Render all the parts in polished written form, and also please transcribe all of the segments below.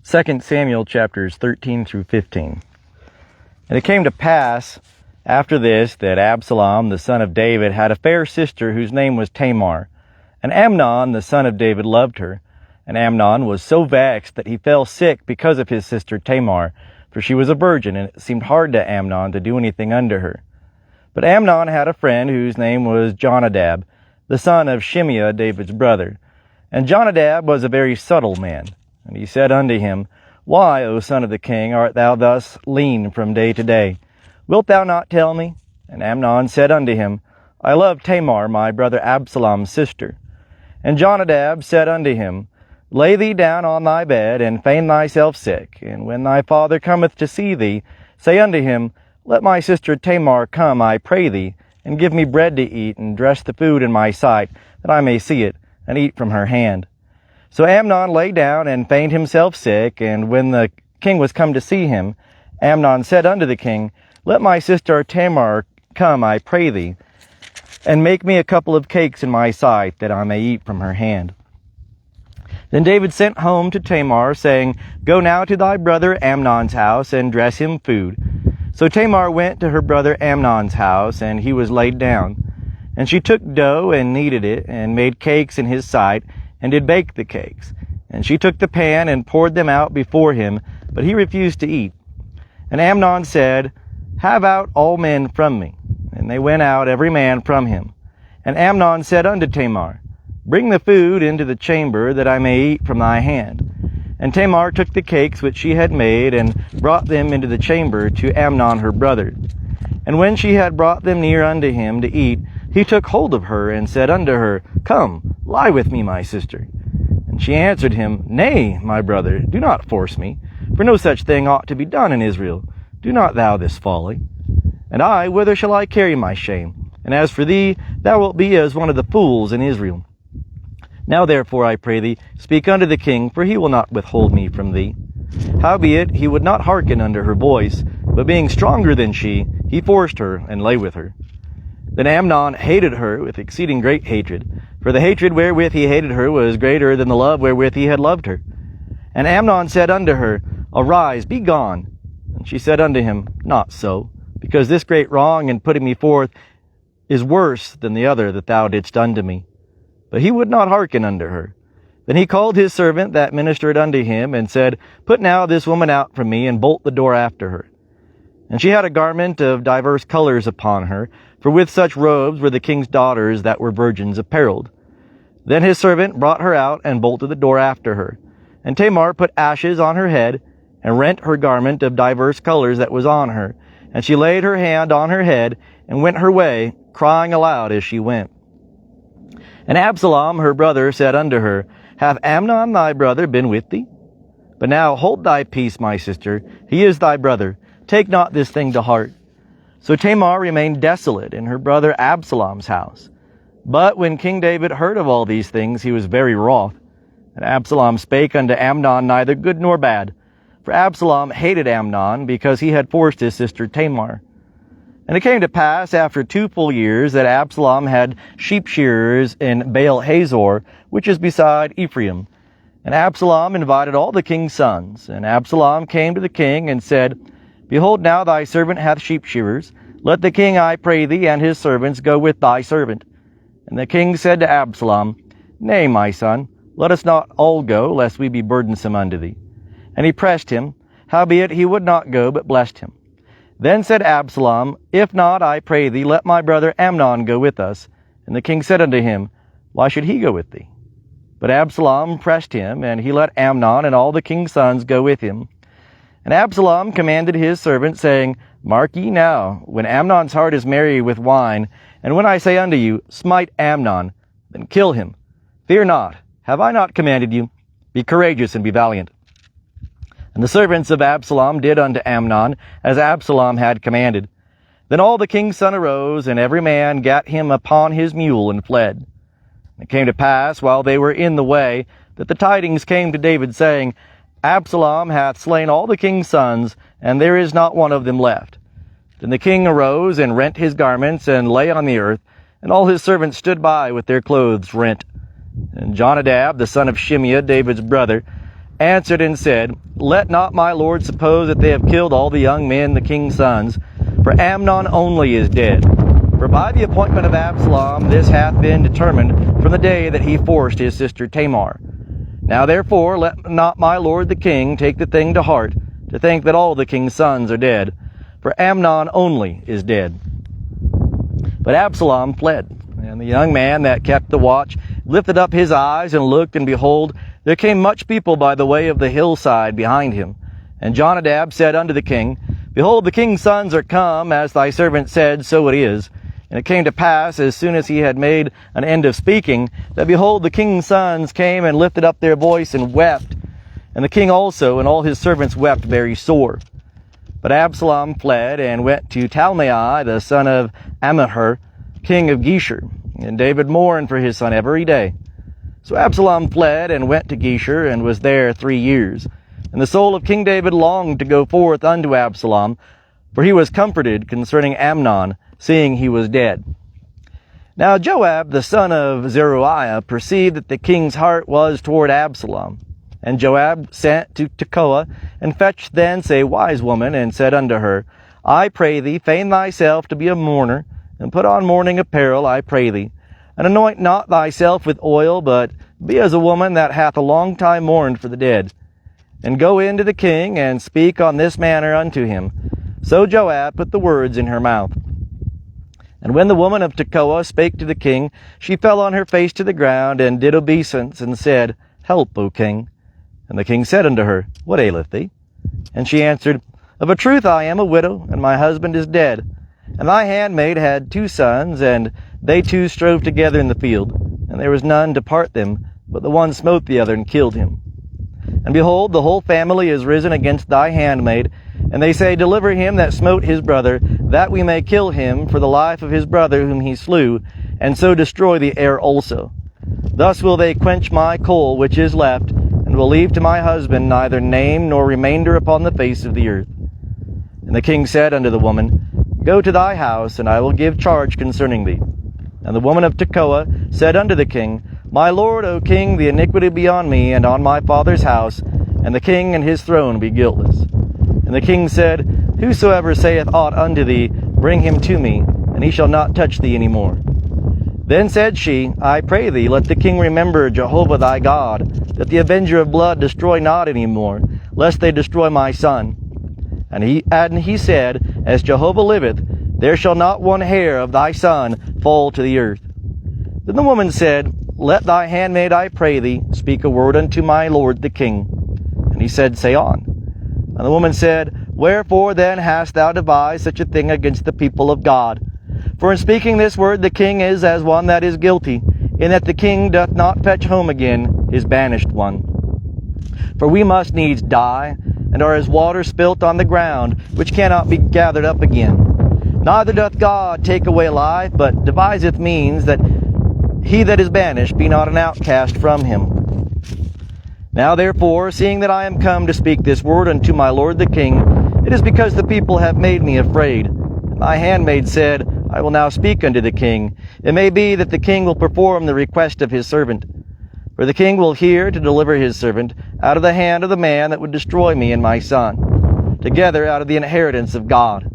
2 Samuel chapters 13 through 15. And it came to pass after this that Absalom, the son of David, had a fair sister whose name was Tamar. And Amnon, the son of David, loved her. And Amnon was so vexed that he fell sick because of his sister Tamar, for she was a virgin, and it seemed hard to Amnon to do anything unto her. But Amnon had a friend whose name was Jonadab, the son of Shimeah, David's brother. And Jonadab was a very subtle man. And he said unto him, Why, O son of the king, art thou thus lean from day to day? Wilt thou not tell me? And Amnon said unto him, I love Tamar, my brother Absalom's sister. And Jonadab said unto him, Lay thee down on thy bed, and feign thyself sick. And when thy father cometh to see thee, say unto him, Let my sister Tamar come, I pray thee, and give me bread to eat, and dress the food in my sight, that I may see it, and eat from her hand. So Amnon lay down and feigned himself sick, and when the king was come to see him, Amnon said unto the king, Let my sister Tamar come, I pray thee, and make me a couple of cakes in my sight, that I may eat from her hand. Then David sent home to Tamar, saying, Go now to thy brother Amnon's house, and dress him food. So Tamar went to her brother Amnon's house, and he was laid down. And she took dough, and kneaded it, and made cakes in his sight, and did bake the cakes. And she took the pan, and poured them out before him, but he refused to eat. And Amnon said, Have out all men from me. And they went out every man from him. And Amnon said unto Tamar, Bring the food into the chamber, that I may eat from thy hand. And Tamar took the cakes which she had made, and brought them into the chamber to Amnon her brother. And when she had brought them near unto him to eat, he took hold of her, and said unto her, Come, lie with me, my sister. And she answered him, Nay, my brother, do not force me, for no such thing ought to be done in Israel. Do not thou this folly. And I, whither shall I carry my shame? And as for thee, thou wilt be as one of the fools in Israel. Now therefore, I pray thee, speak unto the king, for he will not withhold me from thee. Howbeit, he would not hearken unto her voice, but being stronger than she, he forced her, and lay with her. Then Amnon hated her with exceeding great hatred, for the hatred wherewith he hated her was greater than the love wherewith he had loved her. And Amnon said unto her, Arise, be gone. And she said unto him, Not so, because this great wrong in putting me forth is worse than the other that thou didst unto me. But he would not hearken unto her. Then he called his servant that ministered unto him, and said, Put now this woman out from me, and bolt the door after her. And she had a garment of divers colors upon her, for with such robes were the king's daughters that were virgins apparelled. Then his servant brought her out, and bolted the door after her. And Tamar put ashes on her head, and rent her garment of divers colors that was on her. And she laid her hand on her head, and went her way, crying aloud as she went. And Absalom her brother said unto her, Hath Amnon thy brother been with thee? But now hold thy peace, my sister, he is thy brother. Take not this thing to heart. So Tamar remained desolate in her brother Absalom's house. But when King David heard of all these things, he was very wroth. And Absalom spake unto Amnon neither good nor bad. For Absalom hated Amnon, because he had forced his sister Tamar. And it came to pass after 2 full years that Absalom had sheep shearers in Baal-hazor, which is beside Ephraim. And Absalom invited all the king's sons. And Absalom came to the king and said, Behold, now thy servant hath sheep shearers. Let the king, I pray thee, and his servants go with thy servant. And the king said to Absalom, Nay, my son, let us not all go, lest we be burdensome unto thee. And he pressed him, howbeit he would not go, but blessed him. Then said Absalom, If not, I pray thee, let my brother Amnon go with us. And the king said unto him, Why should he go with thee? But Absalom pressed him, and he let Amnon and all the king's sons go with him. And Absalom commanded his servant, saying, Mark ye now, when Amnon's heart is merry with wine, and when I say unto you, Smite Amnon, then kill him. Fear not, have I not commanded you? Be courageous and be valiant. And the servants of Absalom did unto Amnon as Absalom had commanded. Then all the king's sons arose, and every man gat him upon his mule, and fled. And it came to pass, while they were in the way, that the tidings came to David, saying, Absalom hath slain all the king's sons, and there is not one of them left. Then the king arose, and rent his garments, and lay on the earth, and all his servants stood by with their clothes rent. And Jonadab, the son of Shimeah, David's brother, answered and said, Let not my lord suppose that they have killed all the young men, the king's sons, for Amnon only is dead. For by the appointment of Absalom this hath been determined from the day that he forced his sister Tamar. Now therefore let not my lord the king take the thing to heart, to think that all the king's sons are dead, for Amnon only is dead. But Absalom fled, and the young man that kept the watch lifted up his eyes and looked, and behold, there came much people by the way of the hillside behind him. And Jonadab said unto the king, Behold, the king's sons are come, as thy servant said, so it is. And it came to pass, as soon as he had made an end of speaking, that behold, the king's sons came and lifted up their voice and wept. And the king also and all his servants wept very sore. But Absalom fled and went to Talmai, the son of Ammihur, king of Geshur. And David mourned for his son every day. So Absalom fled and went to Geshur, and was there 3 years. And the soul of King David longed to go forth unto Absalom, for he was comforted concerning Amnon, seeing he was dead. Now Joab, the son of Zeruiah, perceived that the king's heart was toward Absalom. And Joab sent to Tekoa, and fetched thence a wise woman, and said unto her, I pray thee, feign thyself to be a mourner, and put on mourning apparel, I pray thee. And anoint not thyself with oil, but be as a woman that hath a long time mourned for the dead. And go in to the king, and speak on this manner unto him. So Joab put the words in her mouth. And when the woman of Tekoa spake to the king, she fell on her face to the ground, and did obeisance, and said, Help, O king. And the king said unto her, What aileth thee? And she answered, Of a truth I am a widow, and my husband is dead. And thy handmaid had 2 sons, and they 2 strove together in the field. And there was none to part them, but the one smote the other, and killed him. And behold, the whole family is risen against thy handmaid, and they say, Deliver him that smote his brother, that we may kill him for the life of his brother whom he slew, and so destroy the heir also. Thus will they quench my coal which is left, and will leave to my husband neither name nor remainder upon the face of the earth. And the king said unto the woman, Go to thy house, and I will give charge concerning thee. And the woman of Tekoa said unto the king, My lord, O king, the iniquity be on me, and on my father's house, and the king and his throne be guiltless. And the king said, Whosoever saith aught unto thee, bring him to me, and he shall not touch thee any more. Then said she, I pray thee, let the king remember Jehovah thy God, that the avenger of blood destroy not any more, lest they destroy my son. And he said, As Jehovah liveth, there shall not one hair of thy son fall to the earth. Then the woman said, Let thy handmaid, I pray thee, speak a word unto my lord the king. And he said, Say on. And the woman said, Wherefore then hast thou devised such a thing against the people of God? For in speaking this word the king is as one that is guilty, in that the king doth not fetch home again his banished one. For we must needs die, and are as water spilt on the ground, which cannot be gathered up again. Neither doth God take away life, but deviseth means that he that is banished be not an outcast from him. Now therefore, seeing that I am come to speak this word unto my lord the king, it is because the people have made me afraid. And my handmaid said, I will now speak unto the king. It may be that the king will perform the request of his servant. For the king will hear to deliver his servant out of the hand of the man that would destroy me and my son, together out of the inheritance of God.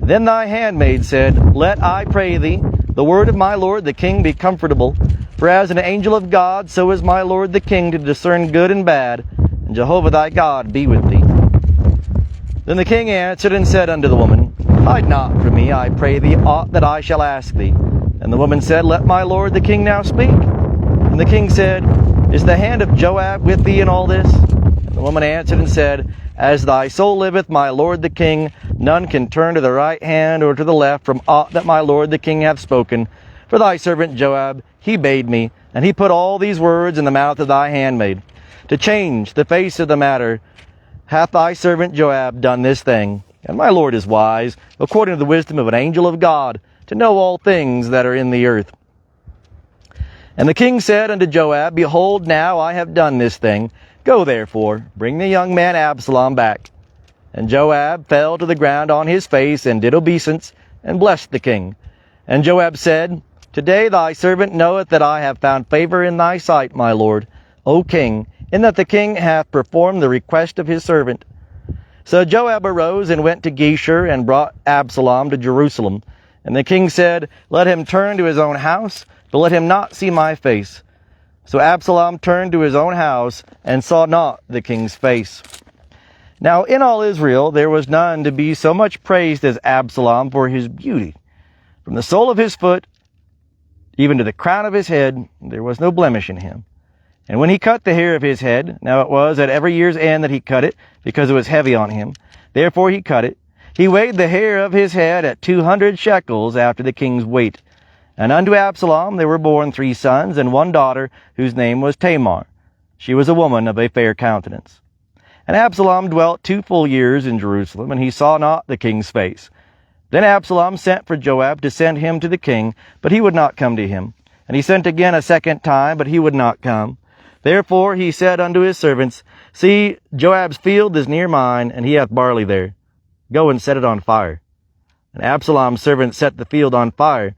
Then thy handmaid said, Let, I pray thee, the word of my lord the king be comfortable. For as an angel of God, so is my lord the king to discern good and bad, and Jehovah thy God be with thee. Then the king answered and said unto the woman, Hide not from me, I pray thee, aught that I shall ask thee. And the woman said, Let my lord the king now speak. And the king said, Is the hand of Joab with thee in all this? And the woman answered and said, As thy soul liveth, my lord the king, none can turn to the right hand or to the left from aught that my lord the king hath spoken. For thy servant Joab, he bade me, and he put all these words in the mouth of thy handmaid. To change the face of the matter, hath thy servant Joab done this thing. And my lord is wise, according to the wisdom of an angel of God, to know all things that are in the earth. And the king said unto Joab, Behold, now I have done this thing. Go therefore, bring the young man Absalom back. And Joab fell to the ground on his face, and did obeisance, and blessed the king. And Joab said, Today thy servant knoweth that I have found favor in thy sight, my lord, O king, in that the king hath performed the request of his servant. So Joab arose and went to Geshur and brought Absalom to Jerusalem. And the king said, Let him turn to his own house, but let him not see my face. So Absalom turned to his own house and saw not the king's face. Now in all Israel there was none to be so much praised as Absalom for his beauty. From the sole of his foot even to the crown of his head, there was no blemish in him. And when he cut the hair of his head, now it was at every year's end that he cut it, because it was heavy on him. Therefore he cut it. He weighed the hair of his head at 200 shekels after the king's weight. And unto Absalom there were born 3 sons and 1 daughter, whose name was Tamar. She was a woman of a fair countenance. And Absalom dwelt 2 full years in Jerusalem, and he saw not the king's face. Then Absalom sent for Joab to send him to the king, but he would not come to him. And he sent again a second time, but he would not come. Therefore he said unto his servants, See, Joab's field is near mine, and he hath barley there. Go and set it on fire. And Absalom's servants set the field on fire.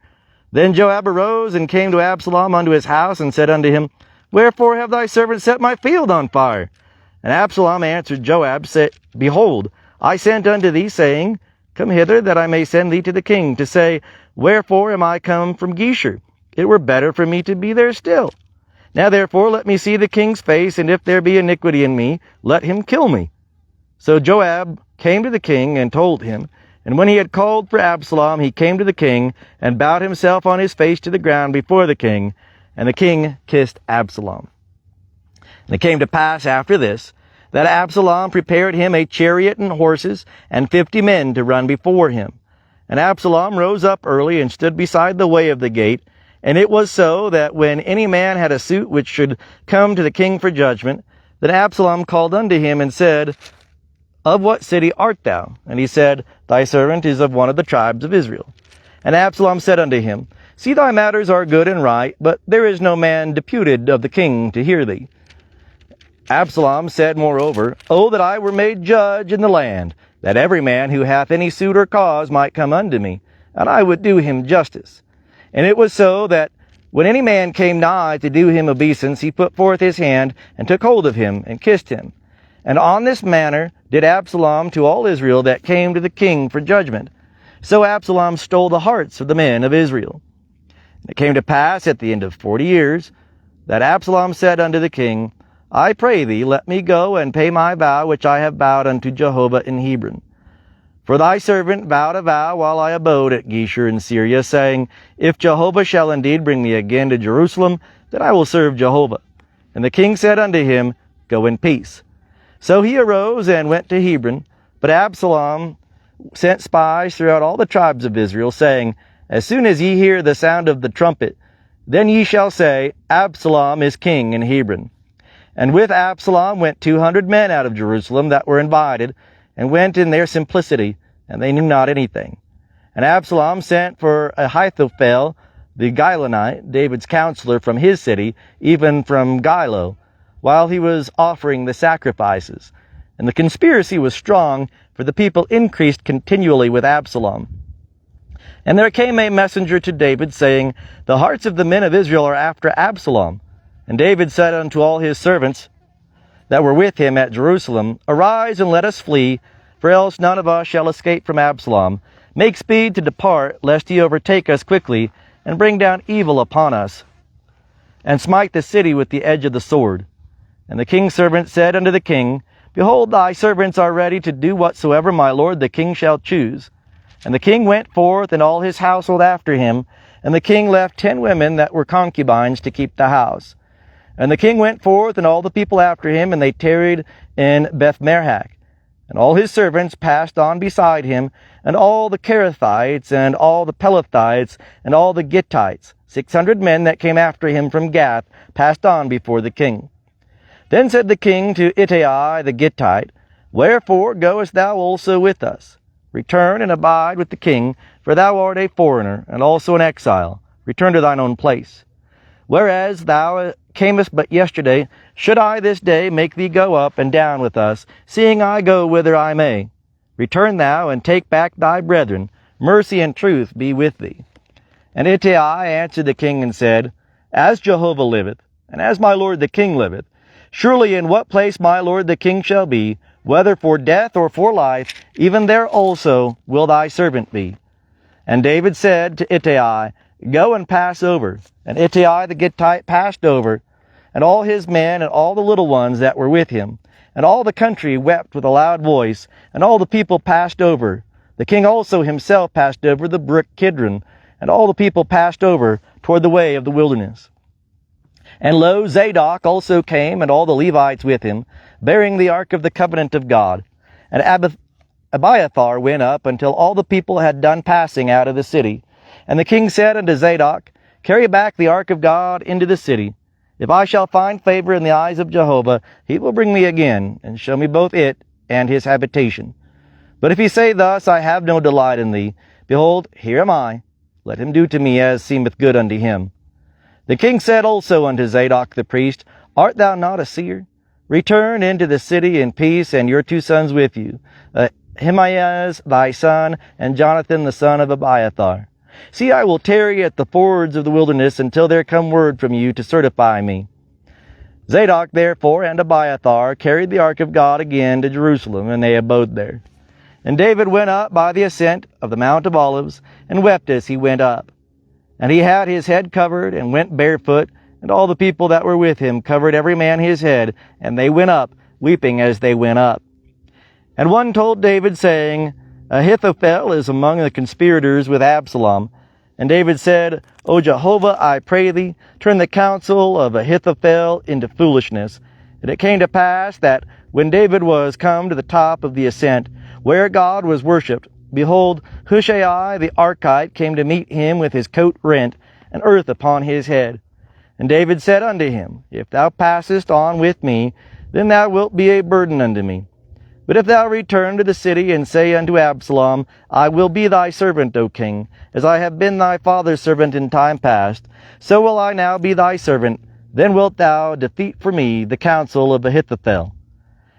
Then Joab arose and came to Absalom unto his house, and said unto him, Wherefore have thy servants set my field on fire? And Absalom answered Joab, Behold, I sent unto thee, saying, Come hither, that I may send thee to the king, to say, Wherefore am I come from Geshur? It were better for me to be there still. Now therefore let me see the king's face, and if there be iniquity in me, let him kill me. So Joab came to the king and told him. And when he had called for Absalom, he came to the king, and bowed himself on his face to the ground before the king. And the king kissed Absalom. And it came to pass after this, that Absalom prepared him a chariot and horses, and 50 men to run before him. And Absalom rose up early, and stood beside the way of the gate. And it was so, that when any man had a suit which should come to the king for judgment, that Absalom called unto him, and said, Of what city art thou? And he said, Thy servant is of one of the tribes of Israel. And Absalom said unto him, See, thy matters are good and right, but there is no man deputed of the king to hear thee. Absalom said moreover, Oh, that I were made judge in the land, that every man who hath any suit or cause might come unto me, and I would do him justice. And it was so, that when any man came nigh to do him obeisance, he put forth his hand, and took hold of him, and kissed him. And on this manner did Absalom to all Israel that came to the king for judgment. So Absalom stole the hearts of the men of Israel. And it came to pass at the end of 40 years, that Absalom said unto the king, I pray thee, let me go and pay my vow which I have vowed unto Jehovah in Hebron. For thy servant vowed a vow while I abode at Geshur in Syria, saying, If Jehovah shall indeed bring me again to Jerusalem, then I will serve Jehovah. And the king said unto him, Go in peace. So he arose and went to Hebron. But Absalom sent spies throughout all the tribes of Israel, saying, As soon as ye hear the sound of the trumpet, then ye shall say, Absalom is king in Hebron. And with Absalom went 200 men out of Jerusalem that were invited, and went in their simplicity, and they knew not anything. And Absalom sent for Ahithophel, the Gilonite, David's counselor from his city, even from Gilo, while he was offering the sacrifices. And the conspiracy was strong, for the people increased continually with Absalom. And there came a messenger to David, saying, The hearts of the men of Israel are after Absalom. And David said unto all his servants that were with him at Jerusalem, Arise and let us flee, for else none of us shall escape from Absalom. Make speed to depart, lest he overtake us quickly, and bring down evil upon us, and smite the city with the edge of the sword. And the king's servant said unto the king, Behold, thy servants are ready to do whatsoever my lord the king shall choose. And the king went forth, and all his household after him, and the king left 10 women that were concubines to keep the house. And the king went forth, and all the people after him, and they tarried in Bethmerach. And all his servants passed on beside him, and all the Kerethites, and all the Pelethites, and all the Gittites, 600 men that came after him from Gath, passed on before the king. Then said the king to Ittai the Gittite, Wherefore goest thou also with us? Return and abide with the king, for thou art a foreigner, and also an exile. Return to thine own place. Whereas thou camest but yesterday, should I this day make thee go up and down with us, seeing I go whither I may? Return thou, and take back thy brethren. Mercy and truth be with thee. And Ittai answered the king and said, As Jehovah liveth, and as my lord the king liveth, Surely in what place my lord the king shall be, whether for death or for life, even there also will thy servant be. And David said to Ittai, Go and pass over. And Ittai the Gittite passed over, and all his men and all the little ones that were with him. And all the country wept with a loud voice, and all the people passed over. The king also himself passed over the brook Kidron, and all the people passed over toward the way of the wilderness. And lo, Zadok also came, and all the Levites with him, bearing the ark of the covenant of God. And Abiathar went up until all the people had done passing out of the city. And the king said unto Zadok, Carry back the ark of God into the city. If I shall find favor in the eyes of Jehovah, he will bring me again, and show me both it and his habitation. But if he say thus, I have no delight in thee, behold, here am I. Let him do to me as seemeth good unto him. The king said also unto Zadok the priest, Art thou not a seer? Return into the city in peace, and your 2 sons with you, Ahimaaz thy son, and Jonathan the son of Abiathar. See, I will tarry at the fords of the wilderness until there come word from you to certify me. Zadok therefore and Abiathar carried the ark of God again to Jerusalem, and they abode there. And David went up by the ascent of the Mount of Olives, and wept as he went up. And he had his head covered, and went barefoot, and all the people that were with him covered every man his head, and they went up, weeping as they went up. And one told David, saying, Ahithophel is among the conspirators with Absalom. And David said, O Jehovah, I pray thee, turn the counsel of Ahithophel into foolishness. And it came to pass that when David was come to the top of the ascent, where God was worshipped, behold, Hushai the Archite came to meet him with his coat rent, and earth upon his head. And David said unto him, If thou passest on with me, then thou wilt be a burden unto me. But if thou return to the city, and say unto Absalom, I will be thy servant, O king, as I have been thy father's servant in time past, so will I now be thy servant. Then wilt thou defeat for me the counsel of Ahithophel.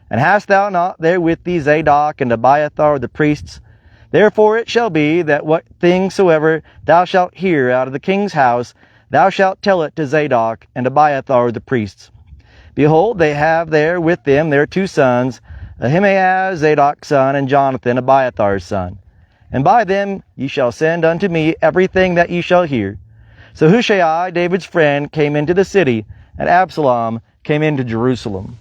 And hast thou not there with thee Zadok and Abiathar the priests? Therefore it shall be that what thing soever thou shalt hear out of the king's house, thou shalt tell it to Zadok and Abiathar the priests. Behold, they have there with them their 2 sons, Ahimaaz Zadok's son, and Jonathan Abiathar's son. And by them ye shall send unto me everything that ye shall hear. So Hushai, David's friend, came into the city, and Absalom came into Jerusalem.